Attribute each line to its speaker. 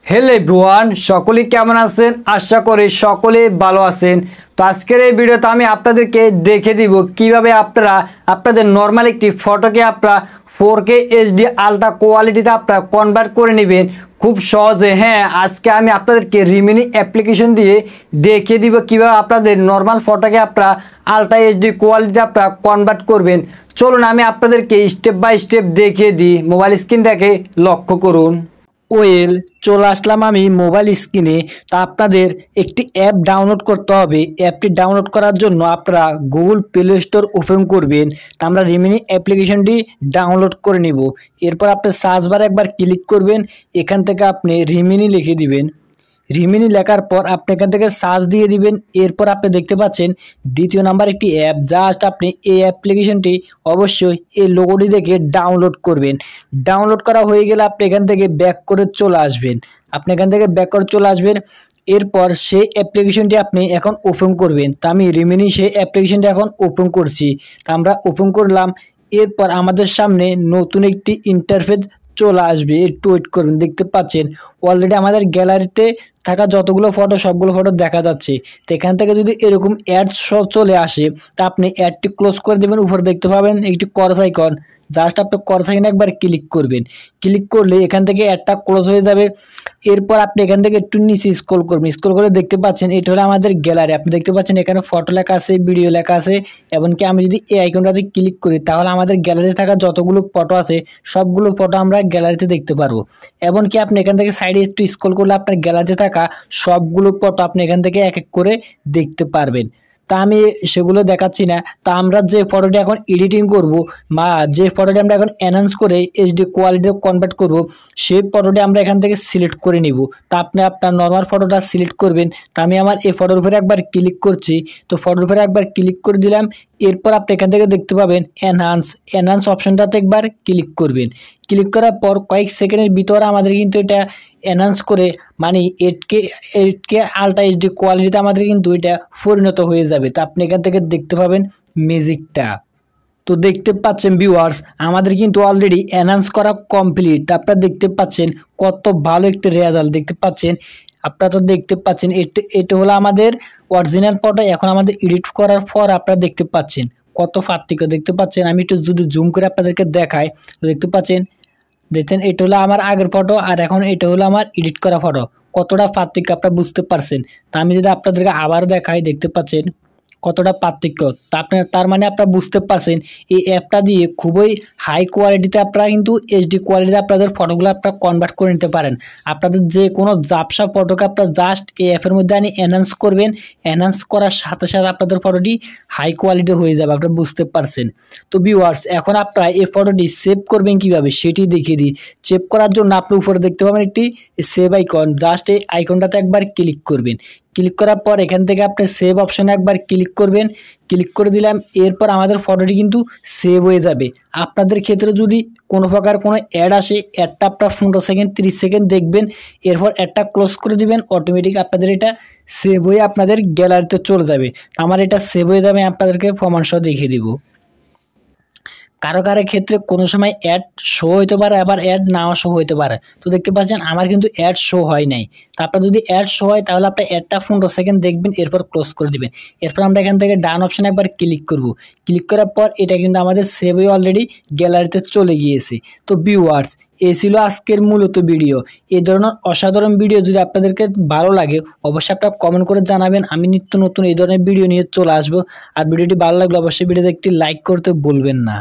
Speaker 1: Hello everyone सकले केमन आছেন आशा करी सकले ভালো আছেন। तो आजकेर এই ভিডিওতে আমি আপনাদেরকে দেখে দিব কিভাবে আপনারা আপনাদের নরমাল একটি ফটোকে আপনারা 4K HD আলট্রা কোয়ালিটিতে আপনারা কনভার্ট করে নেবেন খুব সহজে। হ্যাঁ, আজকে আমি আপনাদেরকে রিমিনি অ্যাপ্লিকেশন দিয়ে দেখিয়ে দিব কিভাবে আপনাদের নরমাল ফটোকে আপনারা আলট্রা HD কোয়ালিটিতে আপনারা কনভার্ট করবেন। চলুন আমি আপনাদেরকে স্টেপ বাই স্টেপ দেখিয়ে দিই। মোবাইল স্ক্রিনটাকে লক্ষ্য করুন। ওয়েল চলে আসলাম আমি মোবাইল স্ক্রিনে। তা আপনাদের একটি অ্যাপ ডাউনলোড করতে হবে। অ্যাপটি ডাউনলোড করার জন্য আপনারা গুগল প্লে স্টোর ওপেন করবেন। তা আমরা রিমিনি অ্যাপ্লিকেশনটি ডাউনলোড করে নিব। এরপর আপনি সার্চ বারে একবার ক্লিক করবেন। এখান থেকে আপনি রিমিনি লিখে দিবেন। রিমিনি লেখার পর আপনি এখান থেকে সার্চ দিয়ে দিবেন। এরপর আপনি দেখতে পাচ্ছেন দ্বিতীয় নাম্বার একটি অ্যাপ। জাস্ট আপনি এই অ্যাপ্লিকেশনটি অবশ্যই এই লোগোটি দেখে ডাউনলোড করবেন। ডাউনলোড করা হয়ে গেলে আপনি এখান থেকে ব্যাক করে চলে আসবেন। আপনি এখান থেকে ব্যাক করে চলে আসবেন। এরপর সেই অ্যাপ্লিকেশনটি আপনি এখন ওপেন করবেন। তা আমি রিমিনি সেই অ্যাপ্লিকেশনটি এখন ওপেন করছি। তা আমরা ওপেন করলাম। এরপর আমাদের সামনে নতুন একটি ইন্টারফেস চলে আসবে। একটু ওয়েট করবেন। দেখতে পাচ্ছেন অলরেডি আমাদের গ্যালারিতে থাকা যতগুলো ফটো সবগুলো ফটো দেখা যাচ্ছে। তো এখান থেকে যদি এরকম অ্যাড চলে আসে তা আপনি অ্যাডটি ক্লোজ করে দেবেন। উপরে দেখতে পাবেন একটি ক্রস আইকন। জাস্ট আপনি ক্রস আইকনে একবার ক্লিক করবেন। ক্লিক করলে এখান থেকে অ্যাডটা ক্লোজ হয়ে যাবে। এরপর আপনি এখান থেকে একটু নিচে স্ক্রল করবেন। স্ক্রল করে দেখতে পাচ্ছেন এটা হলো আমাদের গ্যালারি। আপনি দেখতে পাচ্ছেন এখানে ফটো লেখা আছে, ভিডিও লেখা আছে। এমনকি আমি যদি এই আইকনটাতে ক্লিক করি তাহলে আমাদের গ্যালারিতে থাকা যতগুলো ফটো আছে সবগুলো ফটো আমরা গ্যালারিতে দেখতে পারবো। এমনকি আপনি এখান থেকে সাইডে একটু স্ক্রল করলে আপনার গ্যালারিতে থাকা সবগুলো ফটো আপনি এখান থেকে এক এক করে দেখতে পারবেন। তা আমি সেগুলো দেখাচ্ছি না। তা আমরা যে ফটোটি এখন এডিটিং করব বা যে ফটোটি আমরা এখন এনহান্স করে এইচডি কোয়ালিটিতে কনভার্ট করব সেই ফটোটি আমরা এখান থেকে সিলেক্ট করে নিব। তা আপনি আপনার নর্মাল ফটোটা সিলেক্ট করবেন। তা আমি আমার এই ফটোর উপরে একবার ক্লিক করছি। তো ফটোর উপরে একবার ক্লিক করে দিলাম। এরপর আপনি এখান থেকে দেখতে পাবেন এনহান্স অপশনটাতে একবার ক্লিক করবেন। ক্লিক করার পর কয়েক সেকেন্ডের ভিতরে আমাদের কিন্তু এটা এনহান্স করে মানে 8K আলট্রা এইচডি কোয়ালিটিতে আমাদের কিন্তু এটা পরিণত হয়ে যাবে। তো আপনি এখান থেকে দেখতে পাবেন ম্যাজিকটা। তো দেখতে পাচ্ছেন ভিউয়ার্স আমাদের কিন্তু অলরেডি এনহান্স করা কমপ্লিট। আপনারা দেখতে পাচ্ছেন কত ভালো একটি রেজাল্ট দেখতে পাচ্ছেন। আপনারা তো দেখতে পাচ্ছেন এটা হলো আমাদের অরিজিনাল ফটো। এখন আমাদের এডিট করার পর আপনারা দেখতে পাচ্ছেন কত পার্থক্য দেখতে পাচ্ছেন। আমি একটু যদি জুম করে আপনাদেরকে দেখাই দেখতে পাচ্ছেন দেখছেন এটা হলো আমার আগের ফটো আর এখন এটা হলো আমার এডিট করা ফটো। কতটা পার্থক্য আপনারা বুঝতে পারছেন। তা আমি যদি আপনাদেরকে আবার দেখাই দেখতে পাচ্ছেন কতটা পার্থক্য। তা আপনার তার মানে আপনারা বুঝতে পারছেন এই অ্যাপটা দিয়ে খুবই হাই কোয়ালিটিতে আপনারা কিন্তু এইচডি কোয়ালিটিতে আপনাদের ফটোগুলো আপনারা কনভার্ট করে নিতে পারেন। আপনাদের যে কোনো ঝাপসা ফটোকে আপনারা জাস্ট এই অ্যাপের মধ্যে আনি এনহান্স করবেন। এনহান্স করার সাথে সাথে আপনাদের ফটোটি হাই কোয়ালিটি হয়ে যাবে। আপনারা বুঝতে পারছেন। তো ভিউয়ার্স এখন আপনারা এই ফটোটি সেভ করবেন কিভাবে সেটি দেখিয়ে দিই। সেভ করার জন্য আপনি উপরে দেখতে পাবেন একটি সেভ আইকন। জাস্ট এই আইকনটাতে একবার ক্লিক করবেন। ক্লিক করার পর এখান থেকে আপনি সেভ অপশনে একবার ক্লিক করবেন। ক্লিক করে দিলাম। এরপর আমাদের ফটোটি কিন্তু সেভ হয়ে যাবে। আপনাদের ক্ষেত্রে যদি কোনো প্রকার কোনো অ্যাড আসে অ্যাডটা আপনার 15 সেকেন্ড 30 সেকেন্ড দেখবেন। এরপর অ্যাডটা ক্লোজ করে দিবেন। অটোমেটিক আপনাদের এটা সেভ হয়ে আপনাদের গ্যালারিতে চলে যাবে। আমার এটা সেভ হয়ে যাবে। আপনাদেরকে প্রমাণসহ দেখিয়ে দিব। কারো কারো ক্ষেত্রে কোনো সময় অ্যাড শো হইতে পারে আবার অ্যাড নাও শো হইতে পারে। তো দেখতে পাচ্ছেন আমার কিন্তু অ্যাড শো হয় নাই। তো আপনার যদি অ্যাড শো হয় তাহলে আপনার অ্যাডটা 15 সেকেন্ড দেখবেন। এরপর ক্লোজ করে দিবেন। এরপর আমরা এখান থেকে ডান অপশানে একবার ক্লিক করব। ক্লিক করার পর এটা কিন্তু আমাদের সেভ হয়ে অলরেডি গ্যালারিতে চলে গিয়েছে। তো ভিউয়ার্স এই ছিল আজকের মূলত ভিডিও। এই ধরনের অসাধারণ ভিডিও যদি আপনাদেরকে ভালো লাগে অবশ্যই আপনারা কমেন্ট করে জানাবেন। আমি নিত্য নতুন এই ধরনের ভিডিও নিয়ে চলে আসবো। আর ভিডিওটি ভালো লাগলে অবশ্যই ভিডিওতে একটি লাইক করতে ভুলবেন না।